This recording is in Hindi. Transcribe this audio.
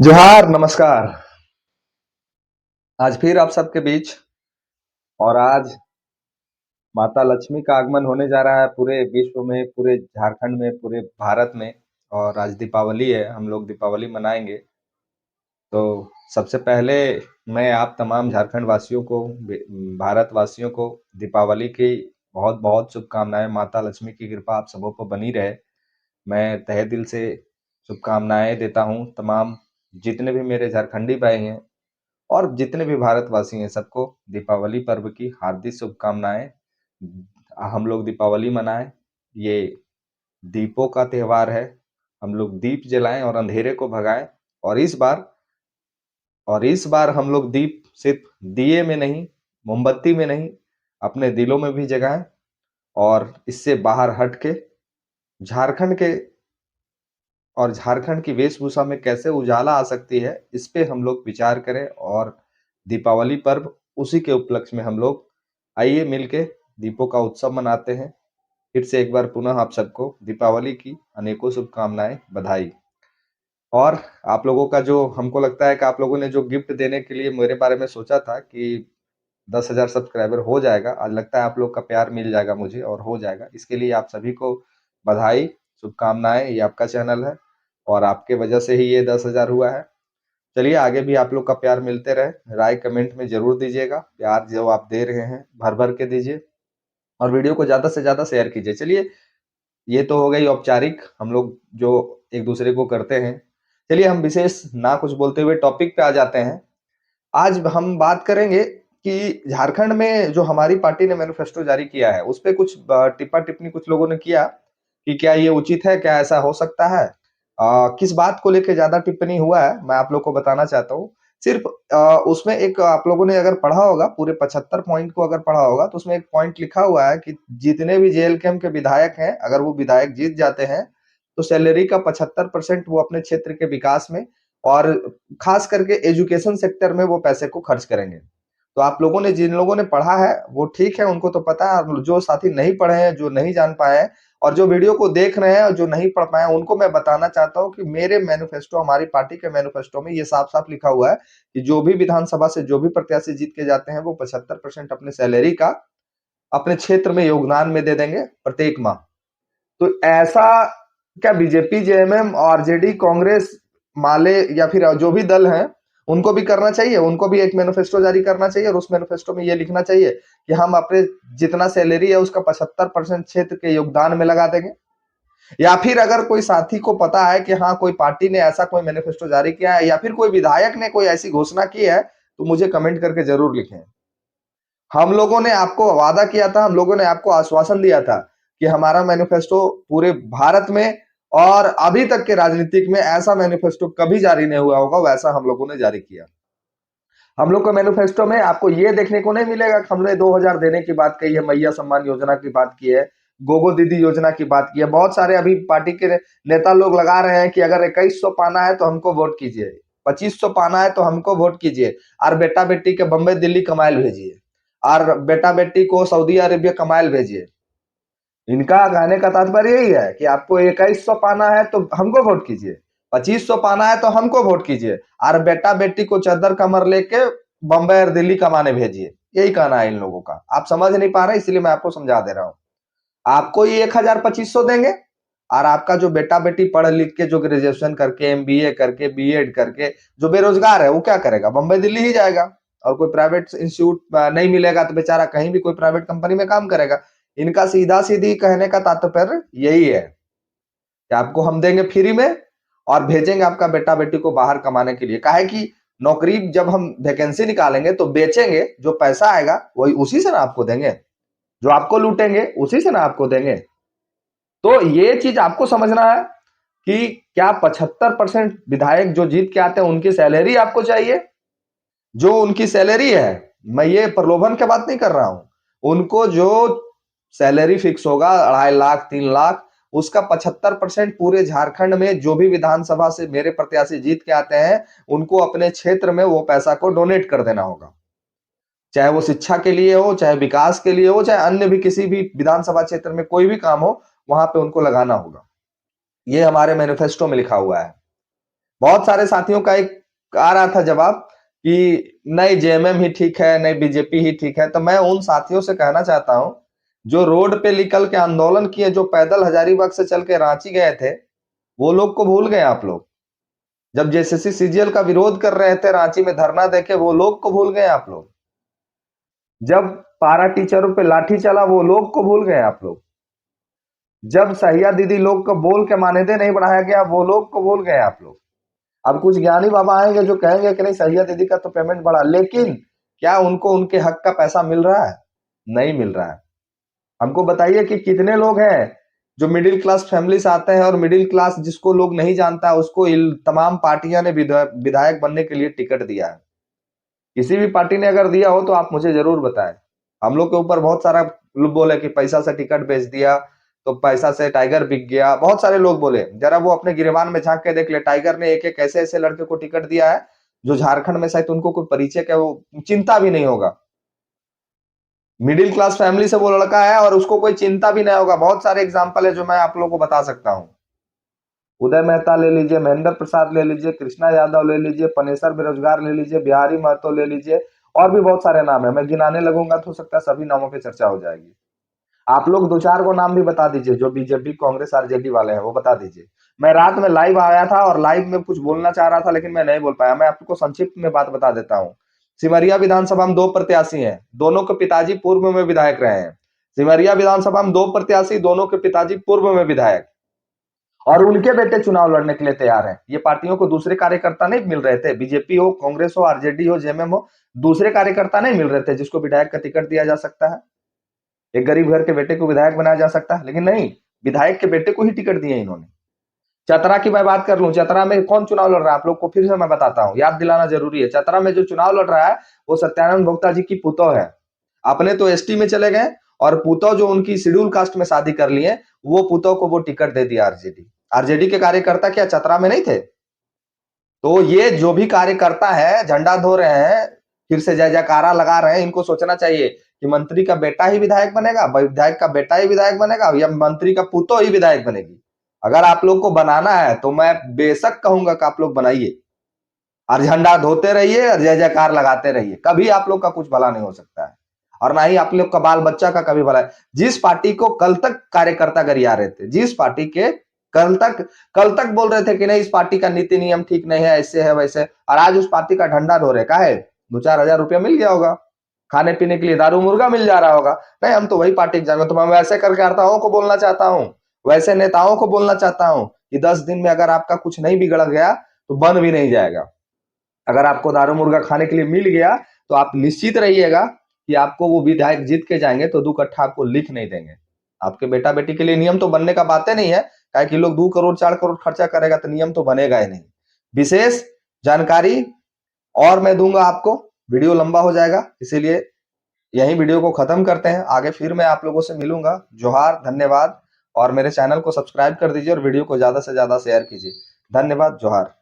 जोहार नमस्कार। आज फिर आप सबके बीच और आज माता लक्ष्मी का आगमन होने जा रहा है पूरे विश्व में, पूरे झारखंड में, पूरे भारत में। और आज दीपावली है, हम लोग दीपावली मनाएंगे। तो सबसे पहले मैं आप तमाम झारखंड वासियों को, भारत वासियों को दीपावली की बहुत बहुत शुभकामनाएं। माता लक्ष्मी की कृपा आप सबों पर बनी रहे। मैं तहे दिल से शुभकामनाएं देता हूं तमाम जितने भी मेरे झारखंडी भाई हैं और जितने भी भारतवासी हैं, सबको दीपावली पर्व की हार्दिक शुभकामनाएं। हम लोग दीपावली मनाएं, ये दीपों का त्योहार है। हम लोग दीप जलाएं और अंधेरे को भगाएं। और इस बार हम लोग दीप सिर्फ दिए में नहीं, मोमबत्ती में नहीं, अपने दिलों में भी जगाएं। और इससे बाहर हट के झारखंड के और झारखंड की वेशभूषा में कैसे उजाला आ सकती है, इस पे हम लोग विचार करें। और दीपावली पर्व उसी के उपलक्ष्य में हम लोग आइए मिलके दीपों का उत्सव मनाते हैं। फिर से एक बार पुनः आप सबको दीपावली की अनेकों शुभकामनाएं, बधाई। और आप लोगों का जो, हमको लगता है कि आप लोगों ने जो गिफ्ट देने के लिए मेरे बारे में सोचा था कि 10,000 सब्सक्राइबर हो जाएगा, आज लगता है आप लोग का प्यार मिल जाएगा मुझे और हो जाएगा। इसके लिए आप सभी को बधाई, शुभकामनाएं। ये आपका चैनल है और आपके वजह से ही ये 10,000 हुआ है। चलिए आगे भी आप लोग का प्यार मिलते रहे। राय कमेंट में जरूर दीजिएगा। प्यार जो आप दे रहे हैं भर भर के दीजिए और वीडियो को ज्यादा से ज्यादा शेयर कीजिए। चलिए, ये तो हो गई औपचारिक हम लोग जो एक दूसरे को करते हैं। चलिए हम विशेष ना कुछ बोलते हुए टॉपिक पे आ जाते हैं। आज हम बात करेंगे कि झारखंड में जो हमारी पार्टी ने मैनिफेस्टो जारी किया है, उस पे कुछ टिप्पा टिप्पणी कुछ लोगों ने किया कि क्या ये उचित है, क्या ऐसा हो सकता है। किस बात को लेके ज्यादा टिप्पणी हुआ है, मैं आप लोग को बताना चाहता हूँ। सिर्फ उसमें एक, आप लोगों ने अगर पढ़ा होगा, पूरे 75 पॉइंट को अगर पढ़ा होगा, तो उसमें एक पॉइंट लिखा हुआ है कि जितने भी जेएलकेएम के विधायक हैं, अगर वो विधायक जीत जाते हैं तो सैलरी का 75% वो अपने क्षेत्र के विकास में और खास करके एजुकेशन सेक्टर में वो पैसे को खर्च करेंगे। तो आप लोगों ने, जिन लोगों ने पढ़ा है वो ठीक है, उनको तो पता है। और जो साथी नहीं पढ़े हैं, जो नहीं जान पाए हैं और जो वीडियो को देख रहे हैं और जो नहीं पढ़ पाए हैं, उनको मैं बताना चाहता हूं कि मेरे मैनिफेस्टो, हमारी पार्टी के मैनिफेस्टो में ये साफ साफ लिखा हुआ है कि जो भी विधानसभा से जो भी प्रत्याशी जीत के जाते हैं, वो 75% अपने सैलरी का अपने क्षेत्र में योगदान में दे देंगे प्रत्येक माह। तो ऐसा क्या बीजेपी, जेएमएम, आरजेडी, कांग्रेस, माले या फिर जो भी दल हैं, उनको भी करना चाहिए? उनको भी एक मैनिफेस्टो जारी करना चाहिए और उस मैनिफेस्टो में ये लिखना चाहिए कि हम अपने जितना सैलरी है उसका 75% क्षेत्र के योगदान में लगा देंगे। या फिर अगर कोई साथी को पता है कि हाँ, कोई पार्टी ने ऐसा कोई मैनिफेस्टो जारी किया है या फिर कोई विधायक ने कोई ऐसी घोषणा की है, तो मुझे कमेंट करके जरूर लिखें। हम लोगों ने आपको वादा किया था, हम लोगों ने आपको आश्वासन दिया था कि हमारा मैनिफेस्टो पूरे भारत में और अभी तक के राजनीतिक में ऐसा मैनिफेस्टो कभी जारी नहीं हुआ होगा, वैसा हम लोगों ने जारी किया। हम लोग को मैनिफेस्टो में आपको ये देखने को नहीं मिलेगा कि हमने 2,000 देने की बात कही है, मैया सम्मान योजना की बात की है, गोगो दीदी योजना की बात की है। बहुत सारे अभी पार्टी के नेता लोग लगा रहे हैं कि अगर 2100 पाना है तो हमको वोट कीजिए, 2500 पाना है तो हमको वोट कीजिए, और बेटा बेटी के बम्बई दिल्ली कमाइल भेजिए, और बेटा बेटी को सऊदी अरेबिया कमाइल भेजिए। इनका कहने का तात्पर्य यही है कि आपको 2100 पाना है तो हमको वोट कीजिए, 2500 पाना है तो हमको वोट कीजिए, और बेटा बेटी को चद्दर कमर लेके बम्बई और दिल्ली कमाने भेजिए। यही कहना है इन लोगों का। आप समझ नहीं पा रहे, इसलिए मैं आपको समझा दे रहा हूं। आपको ये 1,2500 देंगे, और आपका जो बेटा बेटी पढ़ लिख के, जो ग्रेजुएशन करके, एमबीए करके, बीएड करके जो बेरोजगार है, वो क्या करेगा? बम्बई दिल्ली ही जाएगा। और कोई प्राइवेट इंस्टीट्यूट नहीं मिलेगा तो बेचारा कहीं भी कोई प्राइवेट कंपनी में काम करेगा। इनका सीधा सीधी कहने का तात्पर्य यही है कि आपको हम देंगे फ्री में और भेजेंगे आपका बेटा बेटी को बाहर कमाने के लिए। काहे कि नौकरी जब हम वैकेंसी निकालेंगे तो बेचेंगे, जो पैसा आएगा वही उसी से ना आपको देंगे, जो आपको लूटेंगे उसी से ना आपको देंगे। तो ये चीज आपको समझना है कि क्या 75% विधायक जो जीत के आते हैं उनकी सैलरी आपको चाहिए? जो उनकी सैलरी है, मैं ये प्रलोभन की बात नहीं कर रहा हूं, उनको जो सैलरी फिक्स होगा 2.5 लाख 3 लाख, उसका 75% पूरे झारखंड में जो भी विधानसभा से मेरे प्रत्याशी जीत के आते हैं, उनको अपने क्षेत्र में वो पैसा को डोनेट कर देना होगा। चाहे वो शिक्षा के लिए हो, चाहे विकास के लिए हो, चाहे अन्य भी किसी भी विधानसभा क्षेत्र में कोई भी काम हो, वहां पे उनको लगाना होगा। ये हमारे मैनिफेस्टो में लिखा हुआ है। बहुत सारे साथियों का एक आ रहा था जवाब कि नहीं जेएमएम ही ठीक है, नहीं बीजेपी ही ठीक है। तो मैं उन साथियों से कहना चाहता हूं जो रोड पे निकल के आंदोलन किए, जो पैदल हजारीबाग से चल के रांची गए थे, वो लोग को भूल गए आप लोग। जब जेसीसी सीजीएल का विरोध कर रहे थे रांची में धरना देके, वो लोग को भूल गए आप लोग। जब पारा टीचरों पे लाठी चला, वो लोग को भूल गए आप लोग। जब सहिया दीदी लोग को बोल के मानदेय नहीं बढ़ाया गया, वो लोग को भूल गए आप लोग। अब कुछ ज्ञानी बाबा आएंगे जो कहेंगे कि नहीं सहिया दीदी का तो पेमेंट बढ़ा, लेकिन क्या उनको उनके हक का पैसा मिल रहा है? नहीं मिल रहा है। हमको बताइए कि कितने लोग हैं जो मिडिल क्लास फैमिली से आते हैं, और मिडिल क्लास जिसको लोग नहीं जानता उसको तमाम पार्टियां ने विधायक बनने के लिए टिकट दिया है। किसी भी पार्टी ने अगर दिया हो तो आप मुझे जरूर बताएं। हम लोग के ऊपर बहुत सारा लोग बोले कि पैसा से टिकट बेच दिया, तो पैसा से टाइगर बिक गया। बहुत सारे लोग बोले, जरा वो अपने गिरबान में झांक के देख ले, टाइगर ने एक एक ऐसे ऐसे लड़के को टिकट दिया है जो झारखंड में शायद उनको कोई परिचय का वो चिंता भी नहीं होगा। मिडिल क्लास फैमिली से वो लड़का है और उसको कोई चिंता भी नहीं होगा। बहुत सारे एग्जाम्पल है जो मैं आप लोगों को बता सकता हूँ। उदय मेहता ले लीजिए, महेंद्र प्रसाद ले लीजिए, कृष्णा यादव ले लीजिए, पनेसर बेरोजगार ले लीजिए, बिहारी महतो ले लीजिए, और भी बहुत सारे नाम है। मैं गिनाने लगूंगा तो हो सकता है सभी नामों पे चर्चा हो जाएगी। आप लोग दो चार को नाम भी बता दीजिए जो बीजेपी कांग्रेस आरजेडी वाले हैं, वो बता दीजिए। मैं रात में लाइव आया था और लाइव में कुछ बोलना चाह रहा था लेकिन मैं नहीं बोल पाया। मैं आपको संक्षिप्त में बात बता देता हूँ। सिमरिया विधानसभा में 2 प्रत्याशी हैं, दोनों के पिताजी पूर्व में विधायक रहे हैं। सिमरिया विधानसभा में 2 प्रत्याशी, दोनों के पिताजी पूर्व में विधायक, और उनके बेटे चुनाव लड़ने के लिए तैयार हैं। ये पार्टियों को दूसरे कार्यकर्ता नहीं मिल रहे थे, बीजेपी हो, कांग्रेस हो, आरजेडी हो, जेएमएम हो, दूसरे कार्यकर्ता नहीं मिल रहे थे जिसको विधायक का टिकट दिया जा सकता है। एक गरीब घर के बेटे को विधायक बनाया जा सकता है, लेकिन नहीं, विधायक के बेटे को ही टिकट दिए इन्होंने। चतरा की मैं बात कर लूं, चतरा में कौन चुनाव लड़ रहा है आप लोग को फिर से मैं बताता हूं, याद दिलाना जरूरी है। चतरा में जो चुनाव लड़ रहा है वो सत्यानंद भोक्ता जी की पुतौह है। अपने तो एसटी में चले गए, और पुतौह जो उनकी शेड्यूल कास्ट में शादी कर लिए, वो पुतौह को वो टिकट दे दिया आरजेडी। आरजेडी के कार्यकर्ता क्या चतरा में नहीं थे? तो ये जो भी कार्यकर्ता है झंडा धो रहे हैं, फिर से जय जयकारा लगा रहे हैं, इनको सोचना चाहिए कि मंत्री का बेटा ही विधायक बनेगा, विधायक का बेटा ही विधायक बनेगा, या मंत्री का पुतौह ही विधायक बनेगी। अगर आप लोग को बनाना है तो मैं बेशक कहूंगा कि आप लोग बनाइए, और झंडा धोते रहिए और जय जयकार लगाते रहिए। कभी आप लोग का कुछ भला नहीं हो सकता है, और ना ही आप लोग का बाल बच्चा का कभी भला है। जिस पार्टी को कल तक कार्यकर्ता गरिया रहे थे, जिस पार्टी के कल तक बोल रहे थे कि नहीं इस पार्टी का नीति नियम ठीक नहीं है, ऐसे है वैसे, और आज उस पार्टी का झंडा धो रहे, का है 2-4 हजार रुपया मिल गया होगा, खाने पीने के लिए दारू मुर्गा मिल जा रहा होगा। नहीं हम तो वही पार्टी जाएंगे। तो मैं वैसे कार्यकर्ताओं को बोलना चाहता हूँ, वैसे नेताओं को बोलना चाहता हूँ कि 10 दिन में अगर आपका कुछ नहीं बिगड़ गया तो बन भी नहीं जाएगा। अगर आपको दारू मुर्गा खाने के लिए मिल गया तो आप निश्चित रहिएगा कि आपको वो विधायक जीत के जाएंगे तो 2 कट्ठा आपको लिख नहीं देंगे। आपके बेटा बेटी के लिए नियम तो बनने का बातें नहीं है, काहे कि लोग 2 करोड़ 4 करोड़ खर्चा करेगा तो नियम तो बनेगा ही नहीं। विशेष जानकारी और मैं दूंगा आपको, वीडियो लंबा हो जाएगा, इसीलिए यही वीडियो को खत्म करते हैं। आगे फिर मैं आप लोगों से मिलूंगा। जोहार, धन्यवाद, और मेरे चैनल को सब्सक्राइब कर दीजिए और वीडियो को ज्यादा से ज्यादा शेयर कीजिए। धन्यवाद, जोहार।